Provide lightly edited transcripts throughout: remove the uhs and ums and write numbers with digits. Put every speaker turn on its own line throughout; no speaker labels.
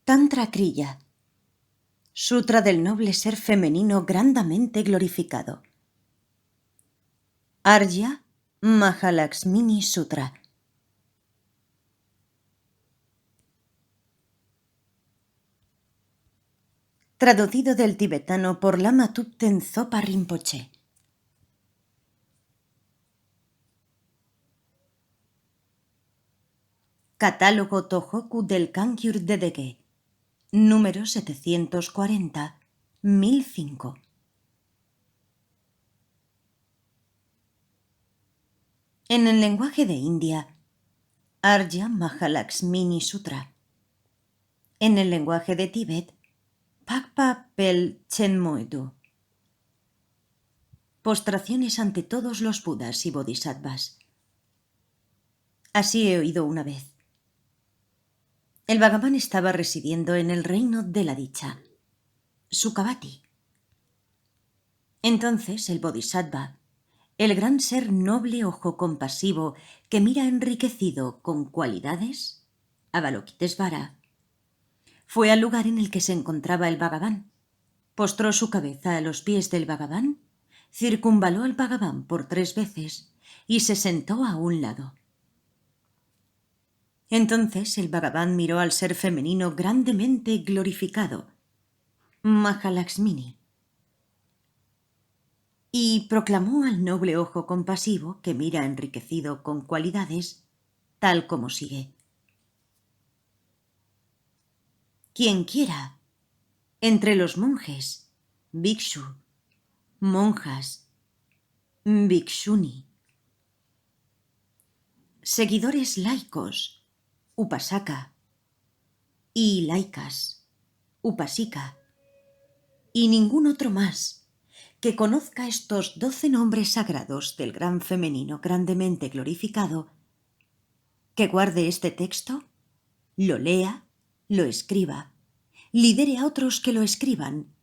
Tantra Kriya, Sutra del noble ser femenino grandamente glorificado. Arya Mahalakshmini Sutra. Traducido del tibetano por Lama Thupten Zopa Rinpoche. Catálogo Tohoku del Kangyur de Dege. Número 740, 1005. En el lenguaje de India, Arya Mahalakshmini Sutra. En el lenguaje de Tíbet, Pakpa Pel Chenmoedu. Postraciones ante todos los Budas y Bodhisattvas. Así he oído una vez. El Bhagavan estaba residiendo en el reino de la dicha, Sukhavati. Entonces el Bodhisattva, el gran ser noble ojo compasivo que mira enriquecido con cualidades, Avalokitesvara, fue al lugar en el que se encontraba el Bhagavan, postró su cabeza a los pies del Bhagavan, circunvaló al Bhagavan por 3 veces y se sentó a un lado. Entonces el Bhagavan miró al ser femenino grandemente glorificado, Mahalakshmini, y proclamó al noble ojo compasivo que mira enriquecido con cualidades, tal como sigue. Quien quiera, entre los monjes, bhikshu, monjas, bhikshuni, seguidores laicos, upasaka, y laicas, upasika, y ningún otro más, que conozca estos 12 nombres sagrados del gran femenino grandemente glorificado, que guarde este texto, lo lea, lo escriba, lidere a otros que lo escriban.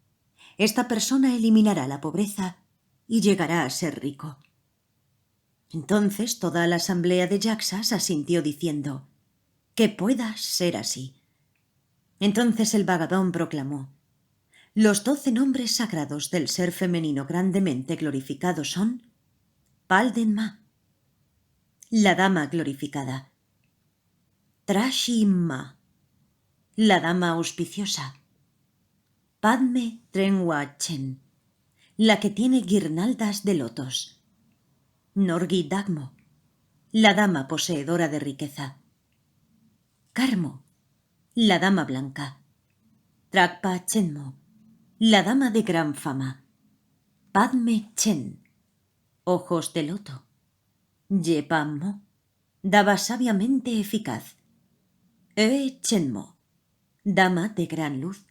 Esta persona eliminará la pobreza y llegará a ser rico. Entonces toda la asamblea de yaksas asintió diciendo, que pueda ser así. Entonces el Bhagavan proclamó, los 12 nombres sagrados del ser femenino grandemente glorificado son Paldenma, la dama glorificada; Trashimma, la dama auspiciosa; Padme Trenwachen, la que tiene guirnaldas de lotos; Norgi Dagmo, la dama poseedora de riqueza; Karmo, la dama blanca; Trakpa Chenmo, la dama de gran fama; Padme Chen, ojos de loto; Yepammo, dama sabiamente eficaz; Chenmo, dama de gran luz;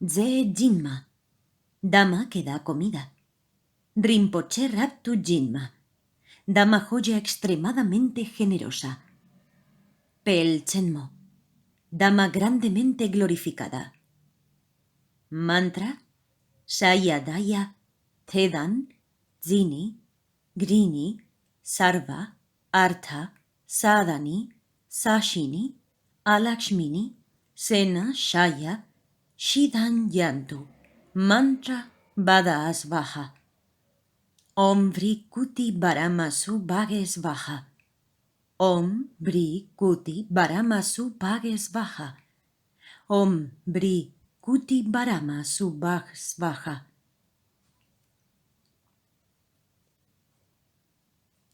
Ze Jinma, dama que da comida; Rinpoche Raptu Jinma, dama joya extremadamente generosa; Pel Chenmo, dama grandemente glorificada. Mantra, Sayadaya, Tedan, Zini, Grini, Sarva, Artha, Sadhani, Sashini, Alakshmini, Sena, Shaya, Shidan Yantu, Mantra Bada Asvaha. Om Vri Kuti Baramasu Bhages Vaha. Om Vri Kuti Baramasu Bhages Vaha. Om Vri Kuti Baramasu Bhages Vaha.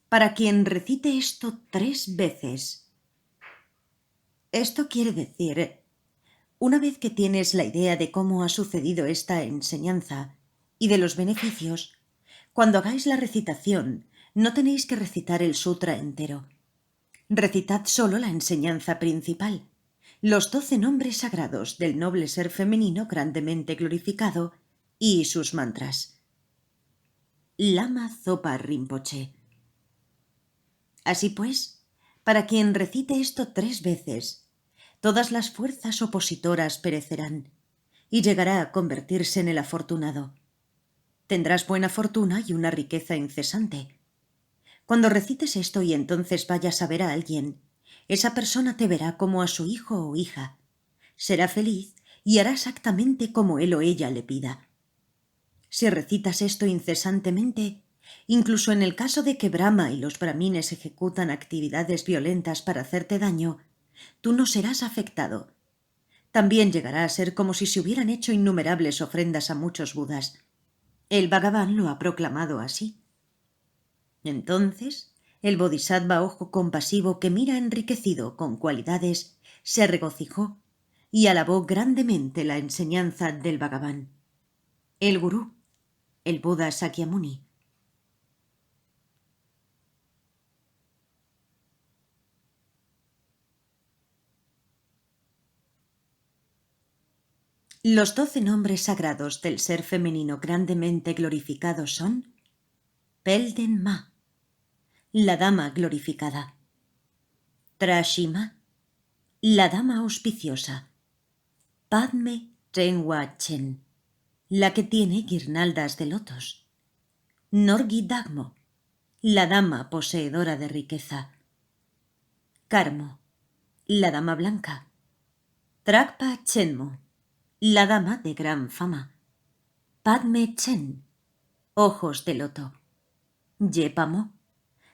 Para quien recite esto 3 veces. Esto quiere decir, una vez que tienes la idea de cómo ha sucedido esta enseñanza y de los beneficios, cuando hagáis la recitación, no tenéis que recitar el sutra entero. Recitad solo la enseñanza principal, los 12 nombres sagrados del noble ser femenino grandemente glorificado y sus mantras. Lama Zopa Rinpoche. Así pues, para quien recite esto 3 veces, todas las fuerzas opositoras perecerán y llegará a convertirse en el afortunado. Tendrás buena fortuna y una riqueza incesante. Cuando recites esto y entonces vayas a ver a alguien, esa persona te verá como a su hijo o hija, será feliz y hará exactamente como él o ella le pida. Si recitas esto incesantemente, incluso en el caso de que Brahma y los brahmines ejecutan actividades violentas para hacerte daño, tú no serás afectado. También llegará a ser como si se hubieran hecho innumerables ofrendas a muchos budas. El Bhagavan lo ha proclamado así. Entonces, el bodhisattva ojo compasivo que mira enriquecido con cualidades se regocijó y alabó grandemente la enseñanza del Bhagavan. El gurú, el Buda Sakyamuni. Los 12 nombres sagrados del ser femenino grandemente glorificado son Pelden Ma, la dama glorificada; Trashima, la dama auspiciosa; Padme Trengwa Chen, la que tiene guirnaldas de lotos; Norgi Dagmo, la dama poseedora de riqueza; Karmo, la dama blanca; Trakpa Chenmo, la dama de gran fama; Padme Chen, ojos de loto; Yepamo,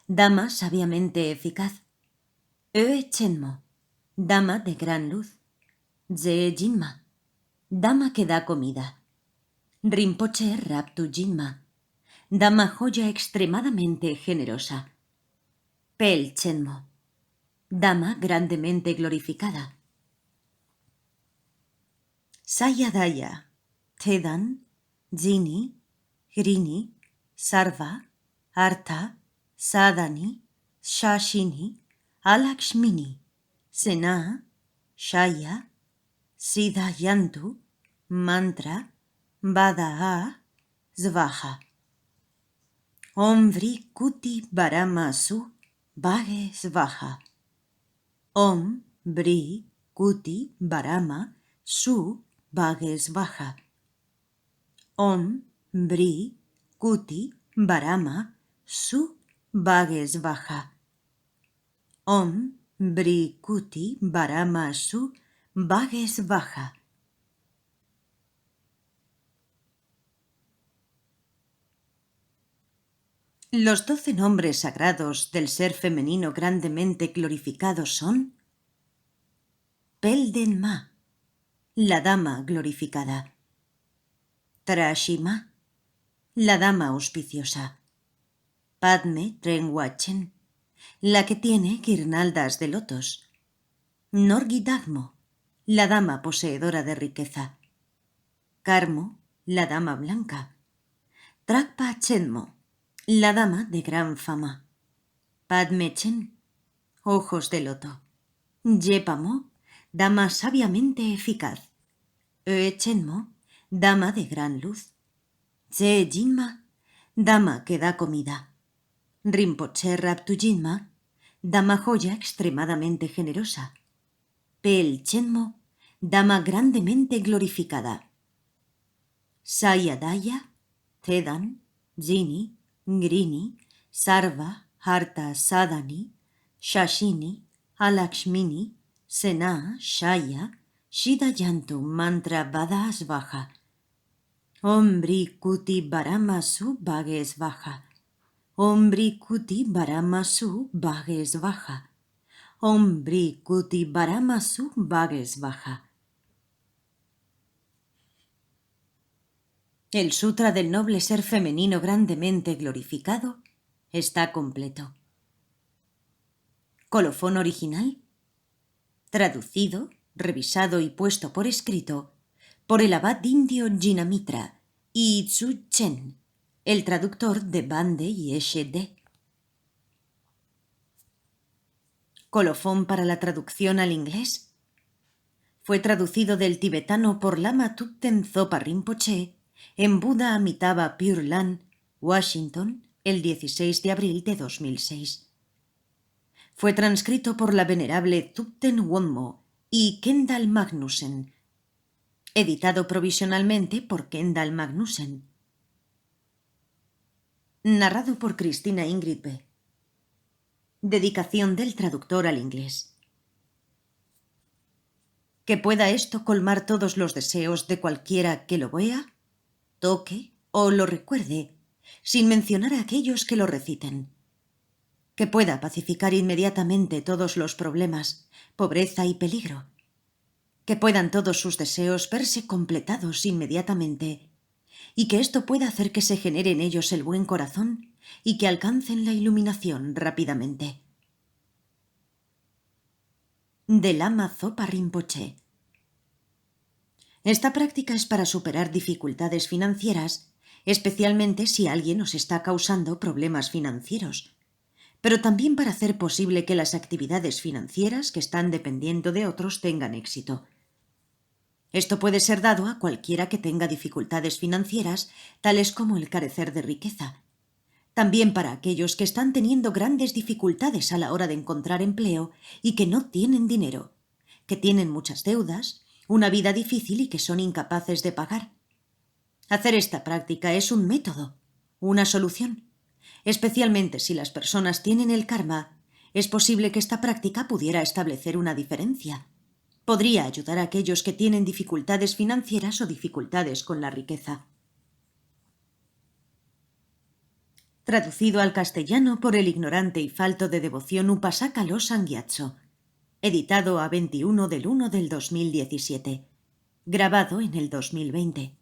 dama sabiamente eficaz; Oe Chenmo, dama de gran luz; Ze Jinma, dama que da comida; Rinpoche Raptu Jinma, dama joya extremadamente generosa; Pel Chenmo, dama grandemente glorificada; Sayadaya, Tedan, Jini, Grini, Sarva, Artha, Sadani, Shashini, Alakshmini, Sena, Shaya, Siddha Yantu, Mantra, Vadaha, Svaha. Om Vri Kuti Varama Su Bhage Svaha. Om Vri Kuti Varama Su Bhage Svaha. Om Vri Kuti Varama Su Bhage Svaha. Om Vri Kuti Varama Su Bhage Svaha. Los 12 nombres sagrados del ser femenino grandemente glorificado son Pelden Ma, la dama glorificada; Trashima, la dama auspiciosa; Padme Trengwa Chen, la que tiene guirnaldas de lotos; Norgi Dagmo, la dama poseedora de riqueza; Karmo, la dama blanca; Trakpa Chenmo, la dama de gran fama; Padme Chen, ojos de loto; Yepamo, dama sabiamente eficaz; Oe Chenmo, dama de gran luz; Ze Jinma, dama que da comida; Rinpoche Raptu Jinma, dama joya extremadamente generosa; Pel Chenmo, dama grandemente glorificada; Sayadaya, Tedan, Jini, Grini, Sarva, Harta Sadani, Shashini, Alakshmini, Sena, Shaya, Shidayantu Mantra Vada Svaha. Om Vri Kuti Varama Su Bhage Svaha. Om Vri Kuti Varama Su Bhage Svaha. Om Vri Kuti Varama Su Bhage Svaha. El Sutra del Noble Ser Femenino Grandemente Glorificado está completo. Colofón original, traducido, revisado y puesto por escrito por el abad indio Jinamitra y Tzu Chen, el traductor de Bande y Eshe De. Colofón para la traducción al inglés. Fue traducido del tibetano por Lama Thupten Zopa Rinpoche en Buda Amitabha Pure Land, Washington, el 16 de abril de 2006. Fue transcrito por la venerable Thupten Wonmo y Kendall Magnussen. Editado provisionalmente por Kendall Magnussen. Narrado por Cristina Ingrid B. Dedicación del traductor al inglés. ¿Que pueda esto colmar todos los deseos de cualquiera que lo vea, toque o lo recuerde, sin mencionar a aquellos que lo reciten? ¿Que pueda pacificar inmediatamente todos los problemas, pobreza y peligro? ¿Que puedan todos sus deseos verse completados inmediatamente y que esto pueda hacer que se genere en ellos el buen corazón y que alcancen la iluminación rápidamente? De Lama Zopa Rinpoche. Esta práctica es para superar dificultades financieras, especialmente si alguien os está causando problemas financieros, pero también para hacer posible que las actividades financieras que están dependiendo de otros tengan éxito. Esto puede ser dado a cualquiera que tenga dificultades financieras, tales como el carecer de riqueza. También para aquellos que están teniendo grandes dificultades a la hora de encontrar empleo y que no tienen dinero, que tienen muchas deudas, una vida difícil y que son incapaces de pagar. Hacer esta práctica es un método, una solución. Especialmente si las personas tienen el karma, es posible que esta práctica pudiera establecer una diferencia. Podría ayudar a aquellos que tienen dificultades financieras o dificultades con la riqueza. Traducido al castellano por el ignorante y falto de devoción Upasaka Losang Gyatso. Editado a 21 del 1 del 2017. Grabado en el 2020.